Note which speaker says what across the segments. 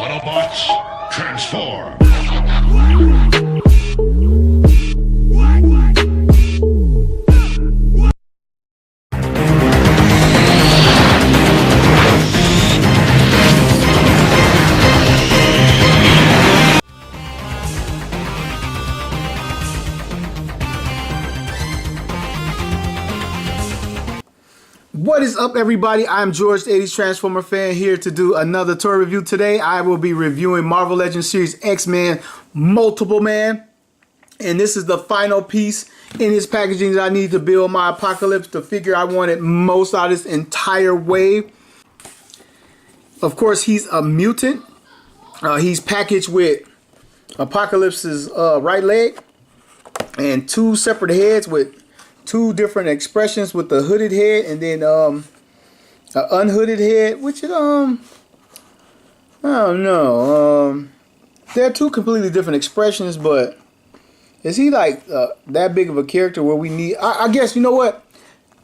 Speaker 1: Autobots, transform!
Speaker 2: What is up, everybody? I'm George, the 80s Transformer fan, here to do another toy review. Today, I will be reviewing Marvel Legends Series X-Men Multiple Man. And this is the final piece in his packaging that I need to build my Apocalypse, the figure I wanted most out of this entire wave. Of course, he's a mutant. He's packaged with Apocalypse's right leg and two separate heads with two different expressions, with the hooded head and then an unhooded head, which is I don't know. They're two completely different expressions, but is he like that big of a character where we need? I guess, you know what,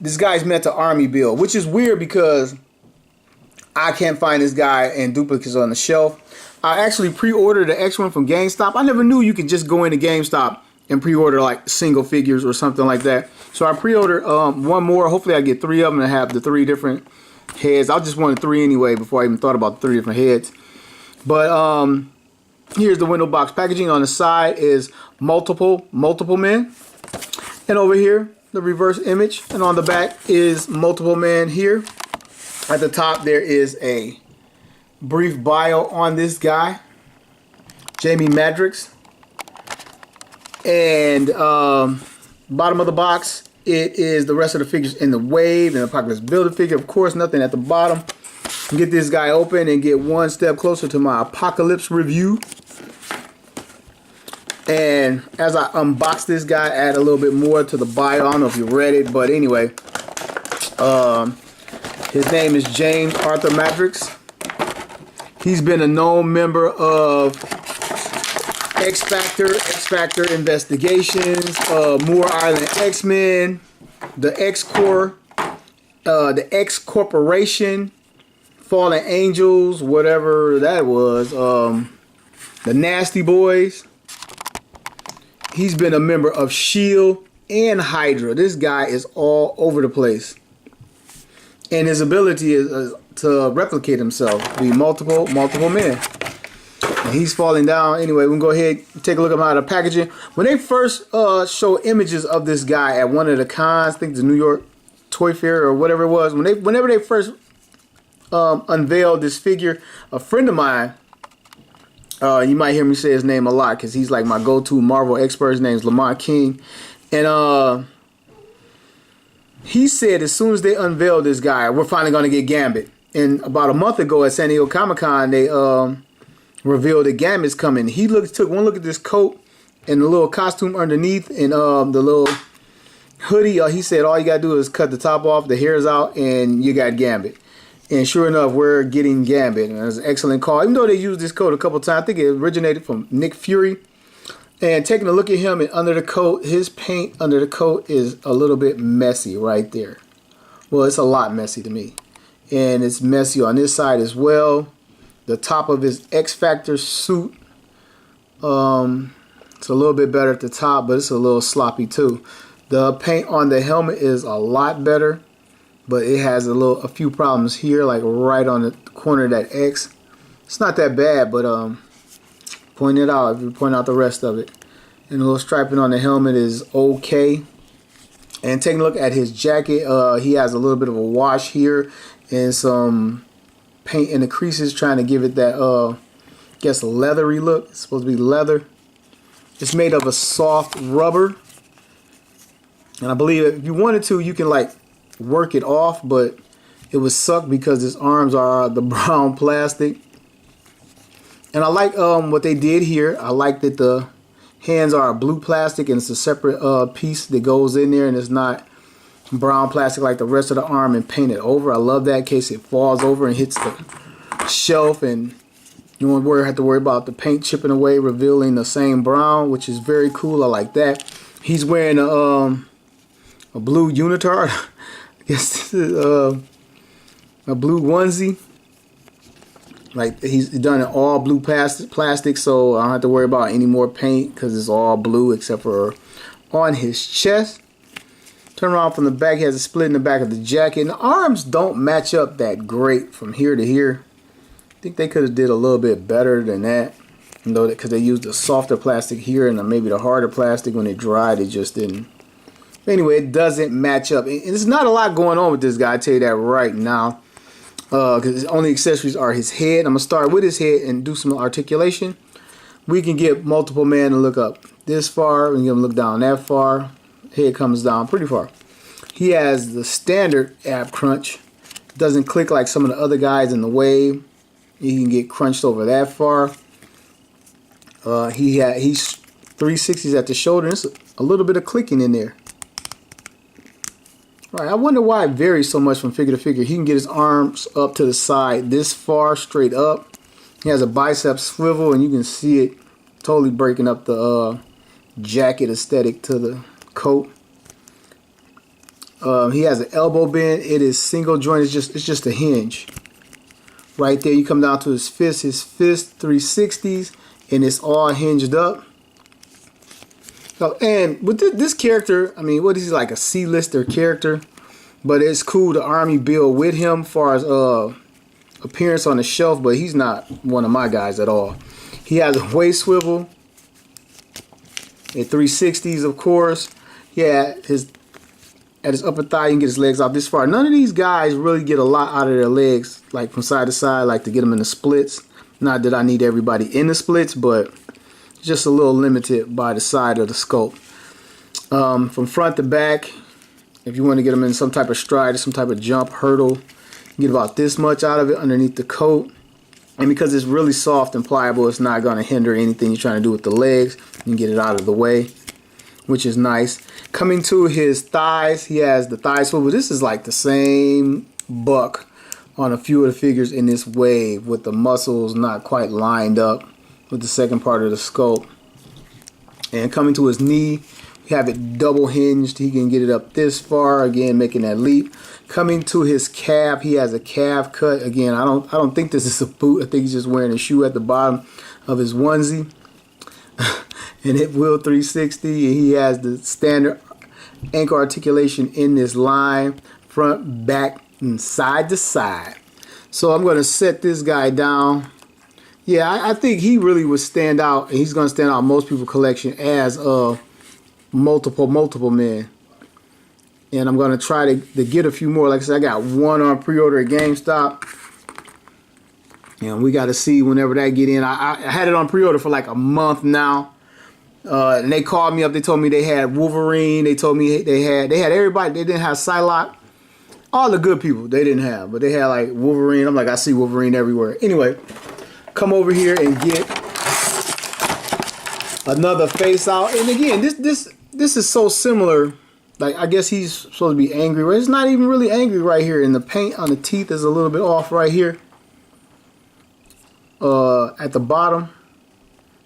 Speaker 2: this guy's meant to army build, which is weird because I can't find this guy in duplicates on the shelf. I actually pre-ordered the X1 from GameStop. I never knew you could just go into GameStop and pre-order like single figures or something like that. So I pre-ordered one more. Hopefully I get three of them and have the three different heads. I just wanted three anyway before I even thought about the three different heads. But here's the window box packaging. On the side is multiple men. And over here, the reverse image. And on the back is multiple men here. At the top, there is a brief bio on this guy, Jamie Madrox. And bottom of the box, it is the rest of the figures in the wave and Apocalypse Builder figure. Of course, nothing at the bottom. Get this guy open and get one step closer to my Apocalypse review. And as I unbox this guy, add a little bit more to the bio. I don't know if you read it, but anyway, his name is James Arthur Madrox. He's been a known member of X Factor Investigations, Moore Island X-Men, the X-Corps, the X Corporation, Fallen Angels, whatever that was, the Nasty Boys. He's been a member of S.H.I.E.L.D. and Hydra. This guy is all over the place. And his ability is to replicate himself, be multiple men. And he's falling down. Anyway, we can go ahead and take a look at the packaging. When they first show images of this guy at one of the cons, I think the New York Toy Fair or whatever it was, whenever they first unveiled this figure, a friend of mine, you might hear me say his name a lot because he's like my go-to Marvel expert. His name's Lamont King. And he said as soon as they unveiled this guy, we're finally going to get Gambit. And about a month ago at San Diego Comic-Con, they revealed that Gambit's coming. He took one look at this coat and the little costume underneath and the little hoodie. He said all you gotta do is cut the top off, the hair's out, and you got Gambit. And sure enough, we're getting Gambit. And it was an excellent call. Even though they used this coat a couple times, I think it originated from Nick Fury. And taking a look at him and under the coat, his paint under the coat is a little bit messy right there. Well, it's a lot messy to me. And it's messy on this side as well. The top of his X Factor suit, it's a little bit better at the top, but it's a little sloppy too. The paint on the helmet is a lot better, but it has a few problems here, like right on the corner of that X. It's not that bad, but point it out if you point out the rest of it. And the little striping on the helmet is okay. And taking a look at his jacket, he has a little bit of a wash here and some paint in the creases, trying to give it that I guess leathery look. It's supposed to be leather. It's made of a soft rubber, and I believe if you wanted to, you can like work it off, but it would suck because his arms are the brown plastic. And I like what they did here. I like that the hands are blue plastic and it's a separate piece that goes in there, and it's not brown plastic like the rest of the arm and painted over. I love that in case it falls over and hits the shelf and you won't have to worry about the paint chipping away, revealing the same brown, which is very cool. I like that. He's wearing a blue unitard. I guess this is a blue onesie. Like he's done it all blue plastic, so I don't have to worry about any more paint because it's all blue except for on his chest. Turn around from the back, he has a split in the back of the jacket. And the arms don't match up that great from here to here. I think they could have did a little bit better than that. You know, because they used the softer plastic here and maybe the harder plastic when it dried, it just didn't. Anyway, it doesn't match up. And there's not a lot going on with this guy, I tell you that right now. Because his only accessories are his head. I'm going to start with his head and do some articulation. We can get multiple man to look up this far. We can get him to look down that far. Head comes down pretty far. He has the standard ab crunch. Doesn't click like some of the other guys in the wave. He can get crunched over that far. He's 360s at the shoulder. There's a little bit of clicking in there. Right, I wonder why it varies so much from figure to figure. He can get his arms up to the side this far, straight up. He has a bicep swivel, and you can see it totally breaking up the jacket aesthetic to the coat. He has an elbow bend. It is single joint. It's just a hinge. Right there, you come down to his fist. His fist 360s, and it's all hinged up. So, and with this character, I mean, what is he, like a C-lister character? But it's cool to army build with him as far as appearance on the shelf, but he's not one of my guys at all. He has a waist swivel at 360s, of course. Yeah, at his upper thigh, you can get his legs off this far. None of these guys really get a lot out of their legs, like from side to side, like to get them in the splits. Not that I need everybody in the splits, but just a little limited by the side of the scope. From front to back, if you want to get them in some type of stride or some type of jump, hurdle, you get about this much out of it underneath the coat. And because it's really soft and pliable, it's not going to hinder anything you're trying to do with the legs. You can get it out of the way, which is nice. Coming to his thighs, he has the thigh swivel. This is like the same buck on a few of the figures in this wave, with the muscles not quite lined up with the second part of the scope. And coming to his knee, we have it double hinged. He can get it up this far, again making that leap. Coming to his calf, he has a calf cut. Again, I don't think this is a boot. I think he's just wearing a shoe at the bottom of his onesie. And it will 360. He has the standard ankle articulation in this line, front, back, and side to side. So I'm going to set this guy down. Yeah, I think he really would stand out, and he's going to stand out in most people's collection as multiple men. And I'm going to try to get a few more. Like I said, I got one on pre-order at GameStop. And we got to see whenever that get in. I had it on pre-order for like a month now. And they called me up. They told me they had Wolverine. They told me they had everybody. They didn't have Psylocke. All the good people they didn't have. But they had like Wolverine. I'm like, I see Wolverine everywhere. Anyway, come over here and get another face out. And again, this is so similar. Like, I guess he's supposed to be angry. Right? It's not even really angry right here. And the paint on the teeth is a little bit off right here. At the bottom.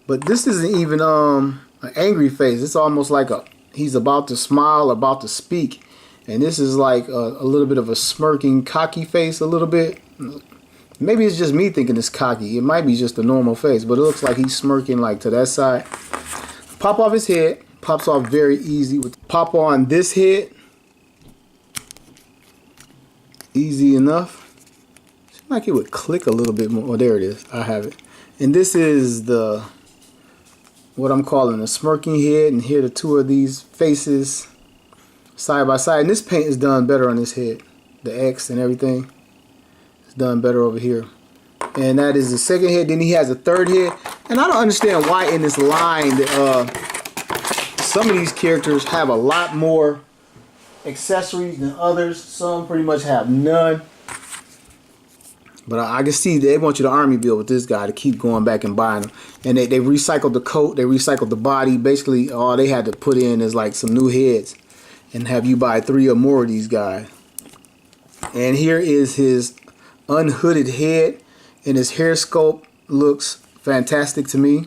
Speaker 2: But this isn't even an angry face. It's almost like he's about to smile, about to speak. And this is like a little bit of a smirking, cocky face a little bit. Maybe it's just me thinking it's cocky. It might be just a normal face, but it looks like he's smirking like to that side. Pop off his head. Pops off very easy. Pop on this head. Easy enough. Seems like it would click a little bit more. Oh, there it is. I have it. And this is what I'm calling a smirking head. And here are the two of these faces side by side. And this paint is done better on this head. The X and everything. It's done better over here. And that is the second head. Then he has a third head. And I don't understand why in this line some of these characters have a lot more accessories than others. Some pretty much have none. But I can see they want you to army build with this guy to keep going back and buying them. And they recycled the coat. They recycled the body. Basically, all they had to put in is like some new heads. And have you buy 3 or more of these guys. And here is his unhooded head. And his hair sculpt looks fantastic to me.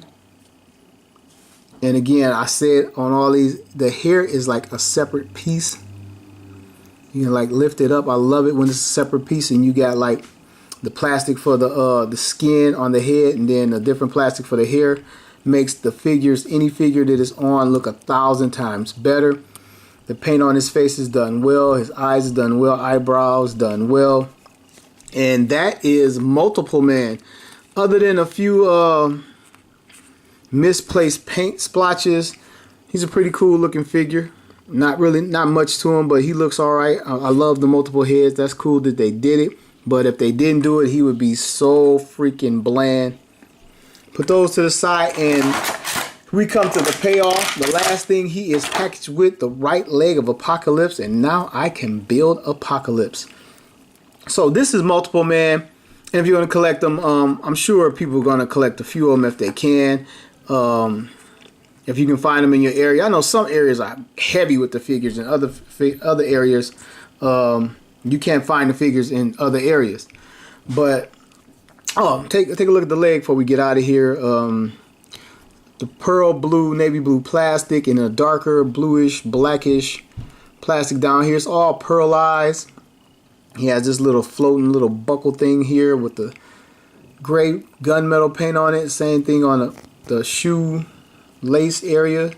Speaker 2: And again, I said on all these, the hair is like a separate piece. You can like lift it up. I love it when it's a separate piece and you got like The plastic for the skin on the head, and then a different plastic for the hair, makes the figures, any figure that is on, look 1,000 times better. The paint on his face is done well. His eyes is done well. Eyebrows done well. And that is Multiple Man. Other than a few misplaced paint splotches, he's a pretty cool looking figure. Not much to him, but he looks alright. I love the multiple heads. That's cool that they did it. But if they didn't do it, he would be so freaking bland. Put those to the side, and we come to the payoff. The last thing he is packaged with, the right leg of Apocalypse, and now I can build Apocalypse. So this is Multiple Man, and if you're going to collect them, I'm sure people are going to collect a few of them if they can. If you can find them in your area. I know some areas are heavy with the figures, and other areas you can't find the figures in other areas. But take a look at the leg before we get out of here. The pearl blue, navy blue plastic, and a darker bluish, blackish plastic down here. It's all pearlized. He has this little floating little buckle thing here with the gray gunmetal paint on it. Same thing on the shoe lace area,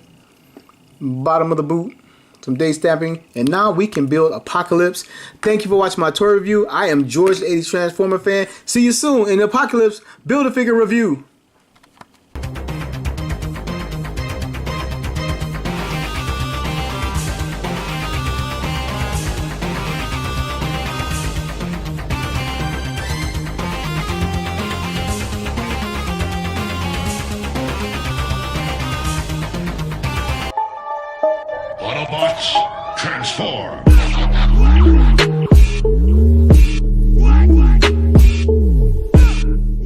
Speaker 2: bottom of the boot, some day stamping, and now we can build Apocalypse. Thank you for watching my toy review. I am George, the 80s Transformer fan. See you soon in the Apocalypse Build-A-Figure review.
Speaker 1: Autobots, transform!